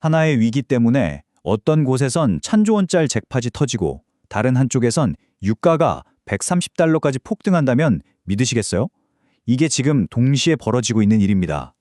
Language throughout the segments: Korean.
하나의 위기 때문에 어떤 곳에선 천조 원짜리 잭팟이 터지고 다른 한쪽에선 유가가 130달러까지 폭등한다면 믿으시겠어요? 이게 지금 동시에 벌어지고 있는 일입니다.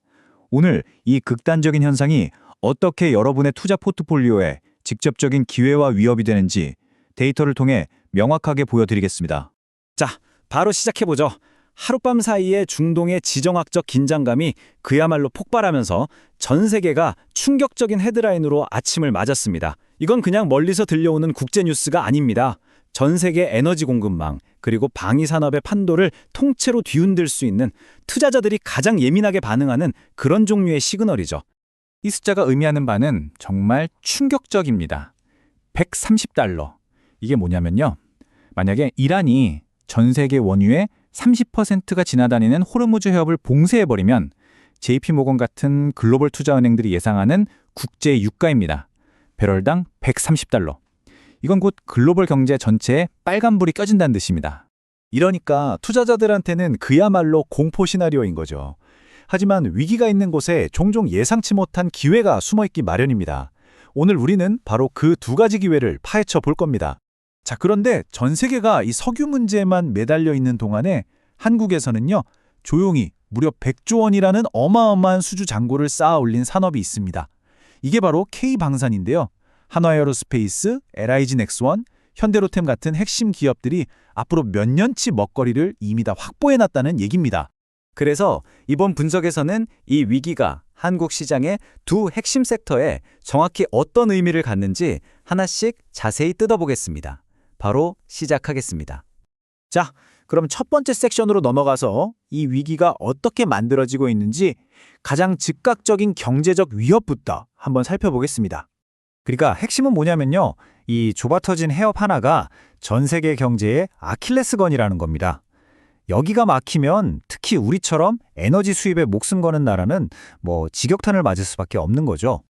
오늘 이 극단적인 현상이 어떻게 여러분의 투자 포트폴리오에 직접적인 기회와 위협이 되는지 데이터를 통해 명확하게 보여드리겠습니다. 자, 바로 시작해보죠. 하룻밤 사이에 중동의 지정학적 긴장감이 그야말로 폭발하면서 전 세계가 충격적인 헤드라인으로 아침을 맞았습니다. 이건 그냥 멀리서 들려오는 국제뉴스가 아닙니다. 전 세계 에너지 공급망, 그리고 방위 산업의 판도를 통째로 뒤흔들 수 있는 투자자들이 가장 예민하게 반응하는 그런 종류의 시그널이죠. 이 숫자가 의미하는 바는 정말 충격적입니다. 130달러. 이게 뭐냐면요. 만약에 이란이 전 세계 원유의 30%가 지나다니는 호르무즈 해협을 봉쇄해버리면 JP모건 같은 글로벌 투자은행들이 예상하는 국제 유가입니다. 배럴당 130달러. 이건 곧 글로벌 경제 전체에 빨간불이 껴진다는 뜻입니다. 이러니까 투자자들한테는 그야말로 공포 시나리오인 거죠. 하지만 위기가 있는 곳에 종종 예상치 못한 기회가 숨어있기 마련입니다. 오늘 우리는 바로 그 두 가지 기회를 파헤쳐 볼 겁니다. 자, 그런데 전 세계가 이 석유 문제에만 매달려 있는 동안에 한국에서는요, 조용히 무려 100조 원이라는 어마어마한 수주 잔고를 쌓아 올린 산업이 있습니다. 이게 바로 K방산인데요. 한화에어로스페이스, LIG넥스원, 현대로템 같은 핵심 기업들이 앞으로 몇 년치 먹거리를 이미 다 확보해놨다는 얘기입니다. 그래서 이번 분석에서는 이 위기가 한국 시장의 두 핵심 섹터에 정확히 어떤 의미를 갖는지 하나씩 자세히 뜯어보겠습니다. 바로 시작하겠습니다. 자, 그럼 첫 번째 섹션으로 넘어가서 이 위기가 어떻게 만들어지고 있는지 가장 즉각적인 경제적 위협부터 한번 살펴보겠습니다. 그러니까 핵심은 뭐냐면요. 이 좁아터진 해협 하나가 전 세계 경제의 아킬레스건이라는 겁니다. 여기가 막히면 특히 우리처럼 에너지 수입에 목숨 거는 나라는 직격탄을 맞을 수밖에 없는 거죠.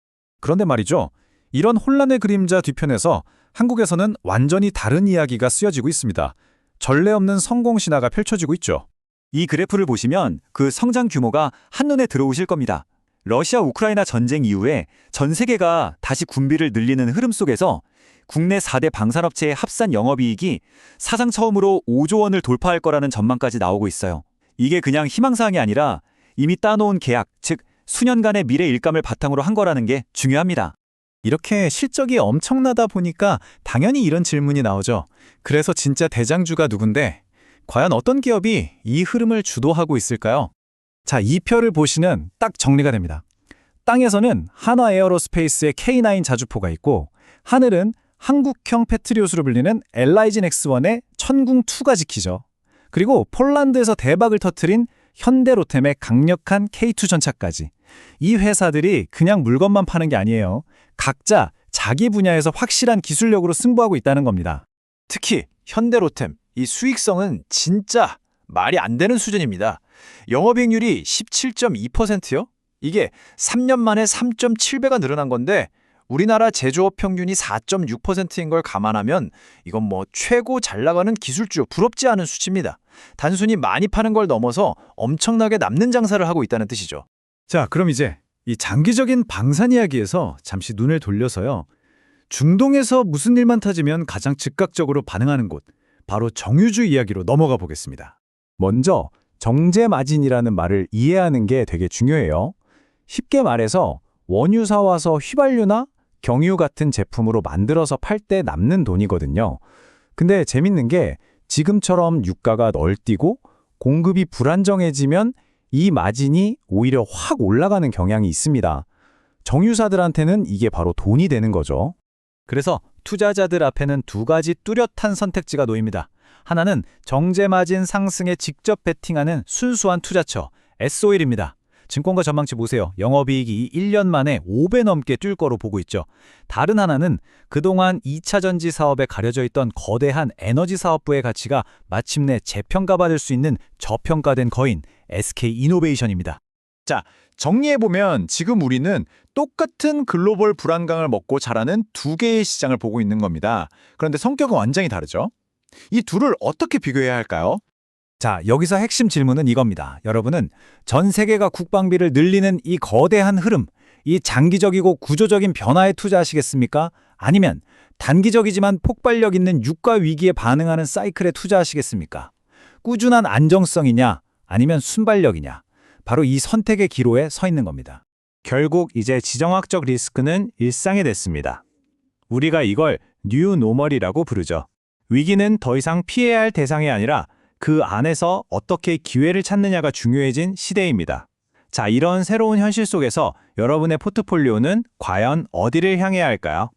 그런데 말이죠. 이런 혼란의 그림자 뒤편에서 한국에서는 완전히 다른 이야기가 쓰여지고 있습니다. 전례 없는 성공 신화가 펼쳐지고 있죠. 이 그래프를 보시면 그 성장 규모가 한눈에 들어오실 겁니다. 러시아 우크라이나 전쟁 이후에 전 세계가 다시 군비를 늘리는 흐름 속에서 국내 4대 방산업체의 합산 영업이익이 사상 처음으로 5조 원을 돌파할 거라는 전망까지 나오고 있어요. 이게 그냥 희망사항이 아니라 이미 따놓은 계약, 즉 수년간의 미래 일감을 바탕으로 한 거라는 게 중요합니다. 이렇게 실적이 엄청나다 보니까 당연히 이런 질문이 나오죠. 그래서 진짜 대장주가 누군데 과연 어떤 기업이 이 흐름을 주도하고 있을까요? 자, 이 표를 보시면 딱 정리가 됩니다. 땅에서는 한화에어로스페이스의 K9 자주포가 있고 하늘은 한국형 페트리오스로 불리는 LIG넥스원의 천궁2가 지키죠. 그리고 폴란드에서 대박을 터뜨린 현대로템의 강력한 K2 전차까지. 이 회사들이 그냥 물건만 파는 게 아니에요. 각자 자기 분야에서 확실한 기술력으로 승부하고 있다는 겁니다. 특히 현대로템, 이 수익성은 진짜 말이 안 되는 수준입니다. 영업이익률이 17.2%요? 이게 3년 만에 3.7배가 늘어난 건데 우리나라 제조업 평균이 4.6%인 걸 감안하면 이건 최고 잘 나가는 기술주, 부럽지 않은 수치입니다. 단순히 많이 파는 걸 넘어서 엄청나게 남는 장사를 하고 있다는 뜻이죠. 자, 그럼 이제 이 장기적인 방산 이야기에서 잠시 눈을 돌려서요. 중동에서 무슨 일만 터지면 가장 즉각적으로 반응하는 곳, 바로 정유주 이야기로 넘어가 보겠습니다. 먼저 정제마진이라는 말을 이해하는 게 되게 중요해요. 쉽게 말해서 원유 사와서 휘발유나 경유 같은 제품으로 만들어서 팔 때 남는 돈이거든요. 근데 재밌는 게 지금처럼 유가가 널뛰고 공급이 불안정해지면 이 마진이 오히려 확 올라가는 경향이 있습니다. 정유사들한테는 이게 바로 돈이 되는 거죠. 그래서 투자자들 앞에는 두 가지 뚜렷한 선택지가 놓입니다. 하나는 정제마진 상승에 직접 베팅하는 순수한 투자처, S-오일입니다. 증권가 전망치 보세요. 영업이익이 1년 만에 5배 넘게 뛸 거로 보고 있죠. 다른 하나는 그동안 2차 전지 사업에 가려져 있던 거대한 에너지 사업부의 가치가 마침내 재평가받을 수 있는 저평가된 거인 SK이노베이션입니다. 자, 정리해보면 지금 우리는 똑같은 글로벌 불안감을 먹고 자라는 두 개의 시장을 보고 있는 겁니다. 그런데 성격은 완전히 다르죠. 이 둘을 어떻게 비교해야 할까요? 자, 여기서 핵심 질문은 이겁니다. 여러분은 전 세계가 국방비를 늘리는 이 거대한 흐름, 이 장기적이고 구조적인 변화에 투자하시겠습니까? 아니면 단기적이지만 폭발력 있는 유가 위기에 반응하는 사이클에 투자하시겠습니까? 꾸준한 안정성이냐 아니면 순발력이냐. 바로 이 선택의 기로에 서 있는 겁니다. 결국 이제 지정학적 리스크는 일상이 됐습니다. 우리가 이걸 뉴 노멀이라고 부르죠. 위기는 더 이상 피해야 할 대상이 아니라 그 안에서 어떻게 기회를 찾느냐가 중요해진 시대입니다. 자, 이런 새로운 현실 속에서 여러분의 포트폴리오는 과연 어디를 향해야 할까요?